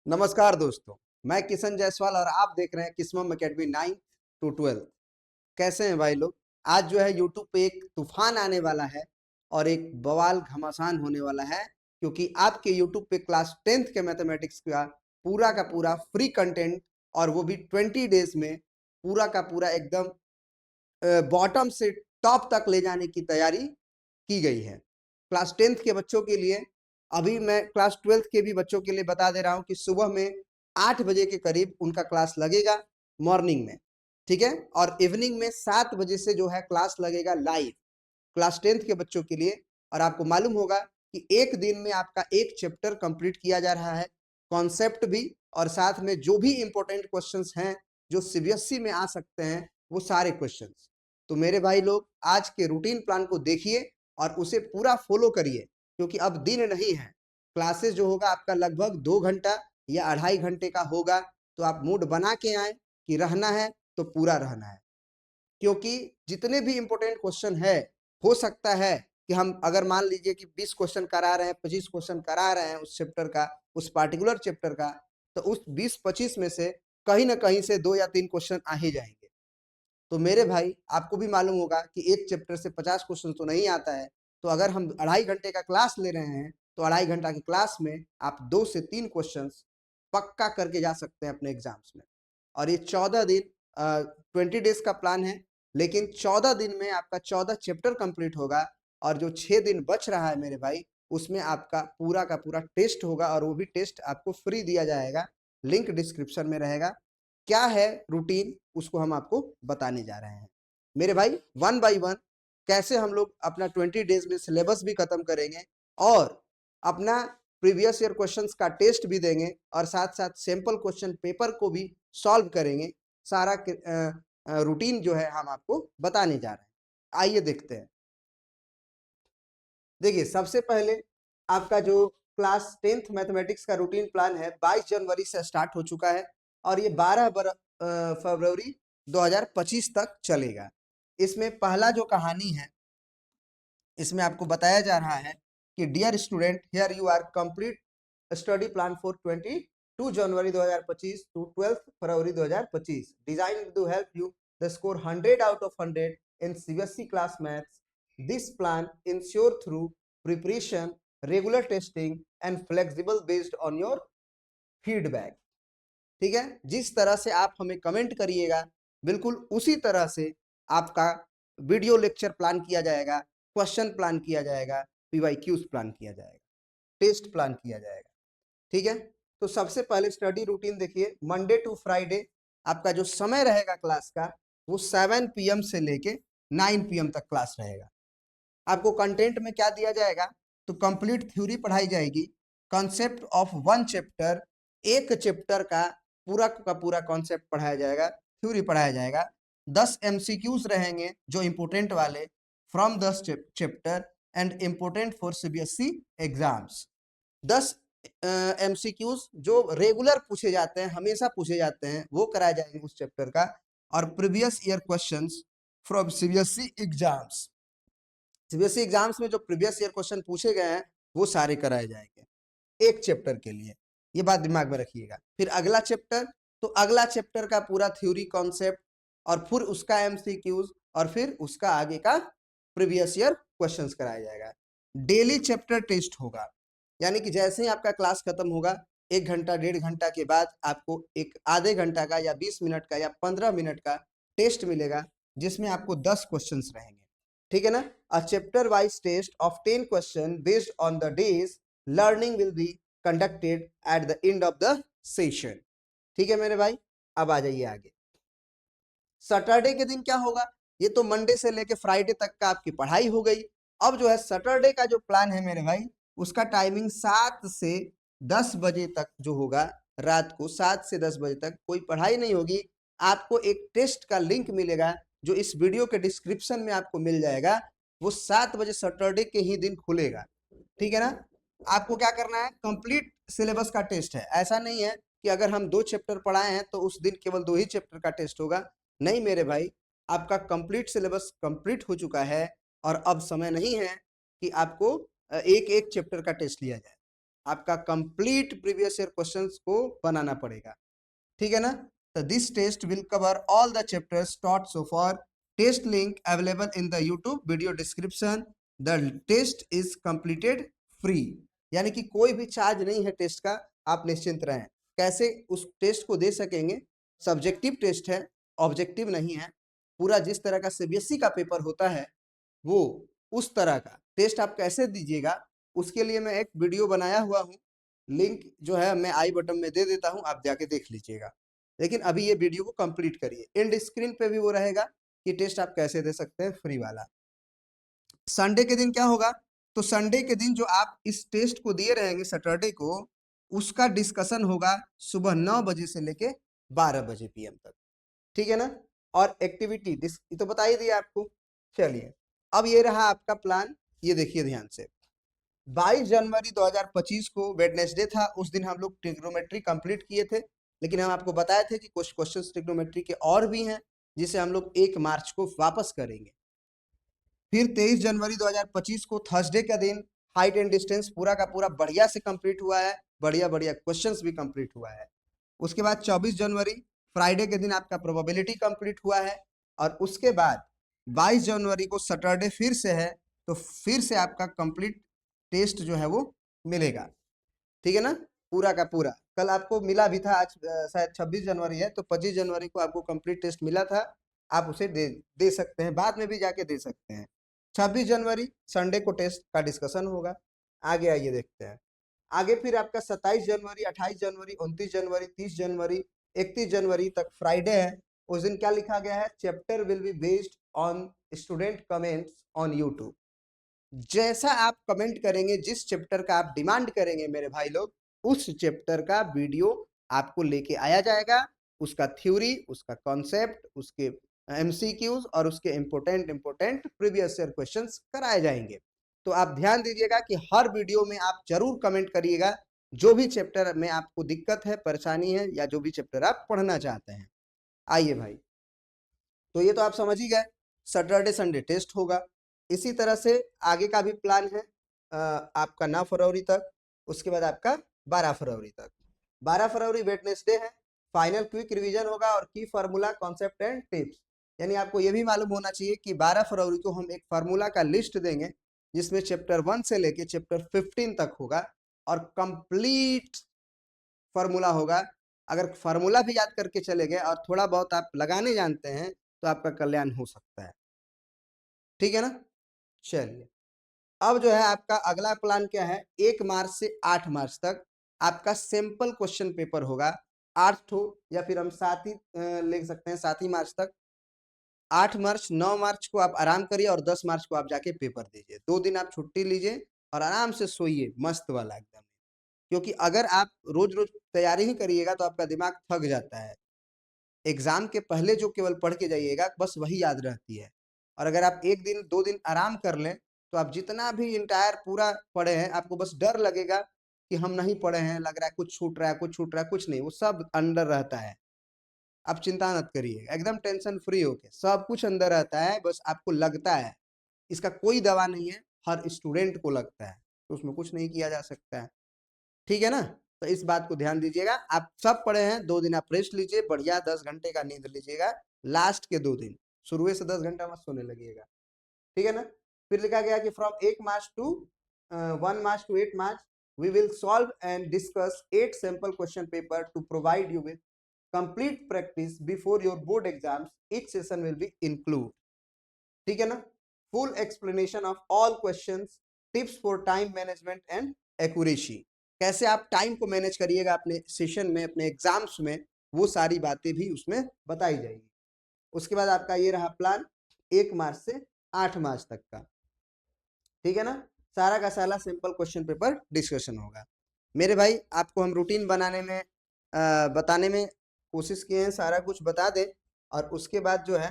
नमस्कार दोस्तों, मैं किशन जायसवाल और आप देख रहे हैं किस्मम एकेडमी 9 टू 12। कैसे हैं भाई लोग? आज जो है यूट्यूब पे एक तूफान आने वाला है और एक बवाल घमासान होने वाला है, क्योंकि आपके यूट्यूब पे क्लास 10th के मैथमेटिक्स का पूरा फ्री कंटेंट, और वो भी 20 डेज में पूरा का पूरा एकदम बॉटम से टॉप तक ले जाने की तैयारी की गई है। क्लास 10th के बच्चों के लिए, अभी मैं क्लास 12th के भी बच्चों के लिए बता दे रहा हूं कि सुबह में 8 बजे के करीब उनका क्लास लगेगा मॉर्निंग में, ठीक है। और इवनिंग में 7 बजे से जो है क्लास लगेगा लाइव क्लास 10th के बच्चों के लिए। और आपको मालूम होगा कि एक दिन में आपका एक चैप्टर कंप्लीट किया जा रहा है, कॉन्सेप्ट भी, और साथ में जो भी इंपॉर्टेंट क्वेश्चंस हैं जो सीबीएसई में आ सकते हैं वो सारे क्वेश्चंस। तो मेरे भाई लोग, आज के रूटीन प्लान को देखिए और उसे पूरा फॉलो करिए, क्योंकि अब दिन नहीं है। क्लासेस जो होगा आपका लगभग 2 घंटा या 2.5 घंटे का होगा। तो आप मूड बना के आए कि रहना है तो पूरा रहना है, क्योंकि जितने भी इंपॉर्टेंट क्वेश्चन है, हो सकता है कि हम अगर मान लीजिए कि 20 क्वेश्चन करा रहे हैं, 25 क्वेश्चन करा रहे हैं उस चैप्टर का, उस पार्टिकुलर चैप्टर का, तो उस 20-25 में से कहीं ना कहीं से 2 या 3 क्वेश्चन आ ही जाएंगे। तो मेरे भाई, आपको भी मालूम होगा कि एक चैप्टर से 50 क्वेश्चन तो नहीं आता है। तो अगर हम 2.5 घंटे का क्लास ले रहे हैं, तो 2.5 घंटा की क्लास में आप 2 से 3 क्वेश्चन पक्का करके जा सकते हैं अपने एग्जाम्स में। और ये 14 दिन 20 डेज का प्लान है, लेकिन 14 दिन में आपका 14 चैप्टर कंप्लीट होगा। और जो 6 दिन बच रहा है मेरे भाई, उसमें आपका पूरा का पूरा टेस्ट होगा, और वो भी टेस्ट आपको फ्री दिया जाएगा। लिंक डिस्क्रिप्शन में रहेगा। क्या है रूटीन, उसको हम आपको बताने जा रहे हैं मेरे भाई, वन बाय वन। कैसे हम लोग अपना 20 डेज में सिलेबस भी खत्म करेंगे, और अपना प्रीवियस ईयर क्वेश्चंस का टेस्ट भी देंगे, और साथ साथ सैंपल क्वेश्चन पेपर को भी सॉल्व करेंगे। सारा रूटीन जो है हम आपको बताने जा रहे हैं। आइए देखते हैं। देखिए, सबसे पहले आपका जो क्लास 10th मैथमेटिक्स का रूटीन प्लान है 22 जनवरी से स्टार्ट हो चुका है, और ये 12 फरवरी 2025 तक चलेगा। इसमें पहला जो कहानी है, इसमें आपको बताया जा रहा है कि dear student, here you are complete study plan for 22 January 2025 to 12 February 2025, design to help you the score 100 out of 100 in CBSE class maths. This plan ensure through preparation, regular testing and flexible based on your feedback. ठीक है, जिस तरह से आप हमें comment करिएगा, बिल्कुल उसी तरह से आपका वीडियो लेक्चर प्लान किया जाएगा, क्वेश्चन प्लान किया जाएगा, पीवाईक्यूज प्लान किया जाएगा, टेस्ट प्लान किया जाएगा। ठीक है, तो सबसे पहले स्टडी रूटीन देखिए। मंडे टू फ्राइडे आपका जो समय रहेगा क्लास का, वो 7 PM से लेके 9 PM तक क्लास रहेगा। आपको कंटेंट में क्या दिया जाएगा, तो कंप्लीट थ्योरी पढ़ाई जाएगी, कॉन्सेप्ट ऑफ वन चैप्टर, एक चैप्टर का पूरा कॉन्सेप्ट पढ़ाया जाएगा, थ्योरी पढ़ाया जाएगा। 10 MCQs रहेंगे जो इंपोर्टेंट वाले from 10 chapter and important for CBSE exams. 10 MCQs जो रेगुलर पूछे जाते हैं, हमेशा पूछे जाते हैं, वो कराए जाएंगे उस चैप्टर का। और previous year questions from CBSE exams, CBSE exams में जो प्रीवियस ईयर क्वेश्चन पूछे गए हैं वो सारे कराए जाएंगे एक चैप्टर के लिए। ये बात दिमाग में रखिएगा। फिर अगला चैप्टर, तो अगला चैप्टर का पूरा थ्योरी कॉन्सेप्ट, और फिर उसका एमसीक्यूज, और फिर उसका आगे का प्रीवियस ईयर क्वेश्चंस कराया जाएगा। डेली चैप्टर टेस्ट होगा, यानी कि जैसे ही आपका क्लास खत्म होगा, 1 घंटा 1.5 घंटा के बाद आपको एक आधे घंटा का या 20 मिनट का या 15 मिनट का टेस्ट मिलेगा, जिसमें आपको 10 क्वेश्चन रहेंगे। ठीक है ना। A chapter wise test of 10 question based on the days learning will be conducted at the end of the session. ठीक है मेरे भाई, अब आ जाइए आगे। सैटरडे के दिन क्या होगा, ये तो मंडे से लेके फ्राइडे तक का आपकी पढ़ाई हो गई। अब जो है सैटरडे का जो प्लान है मेरे भाई, उसका टाइमिंग 7 से 10 बजे तक जो होगा, रात को 7 से 10 बजे तक कोई पढ़ाई नहीं होगी। आपको एक टेस्ट का लिंक मिलेगा जो इस वीडियो के डिस्क्रिप्शन में आपको मिल जाएगा। वो 7 बजे सैटरडे के ही दिन खुलेगा। ठीक है ना। आपको क्या करना है, कंप्लीट सिलेबस का टेस्ट है। ऐसा नहीं है कि अगर हम 2 चैप्टर पढ़ाए हैं तो उस दिन केवल 2 ही चैप्टर का टेस्ट होगा। नहीं मेरे भाई, आपका कंप्लीट सिलेबस कंप्लीट हो चुका है, और अब समय नहीं है कि आपको एक एक चैप्टर का टेस्ट लिया जाए। आपका कंप्लीट प्रीवियस ईयर क्वेश्चंस को बनाना पड़ेगा, ठीक है ना। तो this test will cover all the chapters taught so far. Test link available in the YouTube video description. The test is completed free, यानी कि कोई भी चार्ज नहीं है टेस्ट का, आप निश्चिंत रहें। कैसे उस टेस्ट को दे सकेंगे, सब्जेक्टिव टेस्ट है, ऑब्जेक्टिव नहीं है। पूरा जिस तरह का सीबीएसई का पेपर होता है वो उस तरह का टेस्ट आप कैसे दीजिएगा, उसके लिए मैं एक वीडियो बनाया हुआ हूँ, लिंक जो है मैं आई बटन में दे देता हूँ, आप जाके देख लीजिएगा। लेकिन अभी ये वीडियो को कंप्लीट करिए, एंड स्क्रीन पे भी वो रहेगा कि टेस्ट आप कैसे दे सकते हैं फ्री वाला। संडे के दिन क्या होगा, तो संडे के दिन जो आप इस टेस्ट को दिए रहेंगे सैटरडे को, उसका डिस्कशन होगा सुबह 9 बजे से लेके 12 बजे पीएम तक, ठीक है ना। और एक्टिविटी ये तो बता ही दिया आपको। चलिए अब ये रहा आपका प्लान, ये देखिए ध्यान से। 22 जनवरी 2025 को वेडनेसडे था, उस दिन हम लोग ट्रिग्नोमेट्री कंप्लीट किए थे, लेकिन हम आपको बताए थे कि कुछ क्वेश्चंस ट्रिग्नोमेट्री के और भी हैं जिसे हम लोग 1 मार्च को वापस करेंगे। फिर 23 जनवरी 2025 को थर्सडे का दिन हाइट एंड डिस्टेंस पूरा का पूरा बढ़िया से कंप्लीट हुआ है, बढ़िया बढ़िया क्वेश्चंस भी कंप्लीट हुआ है। उसके बाद 24 जनवरी फ्राइडे के दिन आपका प्रोबेबिलिटी कंप्लीट हुआ है, और उसके बाद 22 जनवरी को सैटरडे फिर से है, तो फिर से आपका कंप्लीट टेस्ट जो है वो मिलेगा, ठीक है ना, पूरा का पूरा। कल आपको मिला भी था, आज शायद 26 जनवरी है, तो 25 जनवरी को आपको कंप्लीट टेस्ट मिला था, आप उसे दे सकते हैं, बाद में भी जाके दे सकते हैं। 26 जनवरी संडे को टेस्ट का डिस्कशन होगा। आगे आइए देखते हैं। आगे फिर आपका 27 जनवरी, 28 जनवरी, 29 जनवरी, 30 जनवरी, 31 जनवरी तक फ्राइडे है। उस दिन क्या लिखा गया है, chapter will be based on student comments on YouTube. जैसा आप कमेंट करेंगे, जिस चैप्टर का आप डिमांड करेंगे मेरे भाई लोग, उस चैप्टर का वीडियो आपको लेके आया जाएगा, उसका थ्योरी, उसका कॉन्सेप्ट, उसके एमसीक्यूज और उसके इंपोर्टेंट प्रीवियस ईयर क्वेश्चंस कराए जाएंगे। तो आप ध्यान दीजिएगा कि हर वीडियो में आप जरूर कमेंट करिएगा जो भी चैप्टर में आपको दिक्कत है, परेशानी है, या जो भी चैप्टर आप पढ़ना चाहते हैं। आइए भाई, तो ये तो आप समझ ही गए, सैटरडे संडे टेस्ट होगा। इसी तरह से आगे का भी प्लान है आपका 9 फरवरी तक, उसके बाद आपका 12 फरवरी तक। 12 फरवरी वेडनेसडे है, फाइनल क्विक रिवीजन होगा और की फार्मूला कॉन्सेप्ट एंड टिप्स। यानी आपको ये भी मालूम होना चाहिए कि 12 फरवरी को हम एक फार्मूला का लिस्ट देंगे जिसमें चैप्टर 1 से लेके चैप्टर 15 तक होगा, और कंप्लीट फार्मूला होगा। अगर फार्मूला भी याद करके चले गए और थोड़ा बहुत आप लगाने जानते हैं तो आपका कल्याण हो सकता है, ठीक है ना। चलिए अब जो है आपका अगला प्लान क्या है, 1 मार्च से 8 मार्च तक आपका सिंपल क्वेश्चन पेपर होगा, 8 ठो, या फिर हम 7 ही ले सकते हैं, 7 ही मार्च तक। 8 मार्च 9 मार्च को आप आराम करिए और 10 मार्च को आप जाके पेपर दीजिए, 2 दिन आप छुट्टी लीजिए और आराम से सोइए मस्त वाला एकदम। क्योंकि अगर आप रोज रोज तैयारी ही करिएगा तो आपका दिमाग थक जाता है। एग्जाम के पहले जो केवल पढ़ के जाइएगा बस वही याद रहती है, और अगर आप 1 दिन 2 दिन आराम कर लें तो आप जितना भी इंटायर पूरा पढ़े हैं, आपको बस डर लगेगा कि हम नहीं पढ़े हैं, लग रहा है कुछ छूट रहा है, कुछ छूट रहा है, कुछ नहीं, वो सब अंदर रहता है। आप चिंता मत करिए, एकदम टेंशन फ्री होके, सब कुछ अंदर रहता है, बस आपको लगता है। इसका कोई दवा नहीं है, हर स्टूडेंट को लगता है, तो उसमें कुछ नहीं किया जा सकता है, ठीक है ना। तो इस बात को ध्यान दीजिएगा। आप सब पढ़े हैं, 2 दिन आप रेस्ट लीजिए, बढ़िया 10 घंटे का नींद लीजिएगा लास्ट के 2 दिन, शुरू से 10 घंटा मत सोने लगिएगा, ठीक है ना। फिर लिखा गया कि from 1 March two 1 March two 8 March we will solve and discuss 8 sample question paper to provide you with complete practice before your board exams. Each session will be include, ठीक है ना, full explanation of all questions, tips for time management and accuracy। कैसे आप time को manage करिएगा अपने session में, अपने एग्जाम्स में, वो सारी बातें भी उसमें बताई जाएगी। उसके बाद आपका ये रहा प्लान 1 मार्च से 8 मार्च तक का, ठीक है ना। सारा का सारा सिंपल क्वेश्चन पेपर डिस्कशन होगा। मेरे भाई आपको हम रूटीन बनाने में बताने में कोशिश किए हैं, सारा कुछ बता दें, और उसके बाद जो है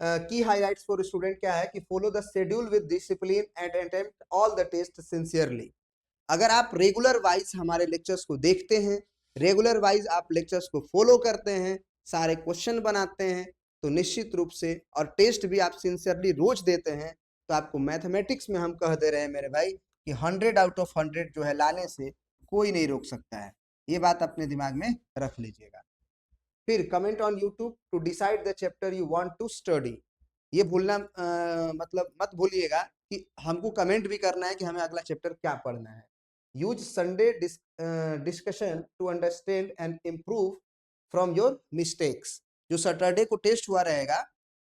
की हाईलाइट्स फॉर स्टूडेंट क्या है कि follow the schedule with discipline and attempt all the test sincerely. अगर आप रेगुलर वाइज हमारे लेक्चर्स को देखते हैं, रेगुलर वाइज आप लेक्चर्स को फॉलो करते हैं, सारे क्वेश्चन बनाते हैं, तो निश्चित रूप से, और टेस्ट भी आप सिंसियरली रोज देते हैं, तो आपको मैथमेटिक्स में हम कह दे रहे हैं मेरे भाई कि 100 आउट ऑफ 100 जो है लाने से कोई नहीं रोक सकता है। ये बात अपने दिमाग में रख लीजिएगा। फिर comment on YouTube to decide the chapter you want to study. ये भूलना मतलब मत भूलिएगा कि हमको कमेंट भी करना है कि हमें अगला चैप्टर क्या पढ़ना है। Use Sunday discussion to understand and improve from your mistakes. जो सैटरडे को टेस्ट हुआ रहेगा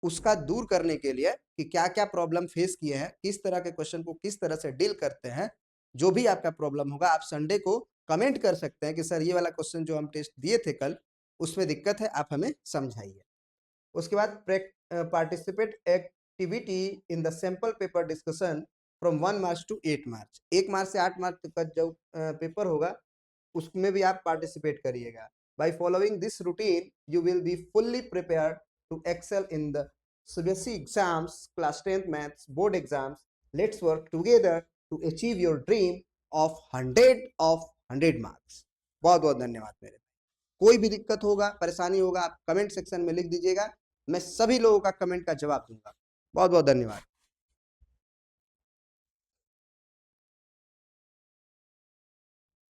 उसका दूर करने के लिए कि क्या क्या प्रॉब्लम फेस किए हैं, किस तरह के क्वेश्चन को किस तरह से डील करते हैं, जो भी आपका प्रॉब्लम होगा आप संडे को कमेंट कर सकते हैं कि सर ये वाला क्वेश्चन जो हम टेस्ट दिए थे कल उसमें दिक्कत है, आप हमें समझाइए। उसके बाद participate activity in the sample paper discussion from 1 March two 8 मार्च। 1 मार्च से 8 मार्च तक का जो पेपर होगा उसमें भी आप पार्टिसिपेट करिएगा। By following this routine you will be fully prepared to excel in the CBSE exams, class 10th maths board exams. Let's work together to achieve your dream of 100 marks. बहुत बहुत धन्यवाद मेरे। कोई भी दिक्कत होगा, परेशानी होगा, आप कमेंट सेक्शन में लिख दीजिएगा, मैं सभी लोगों का कमेंट का जवाब दूंगा। बहुत बहुत धन्यवाद।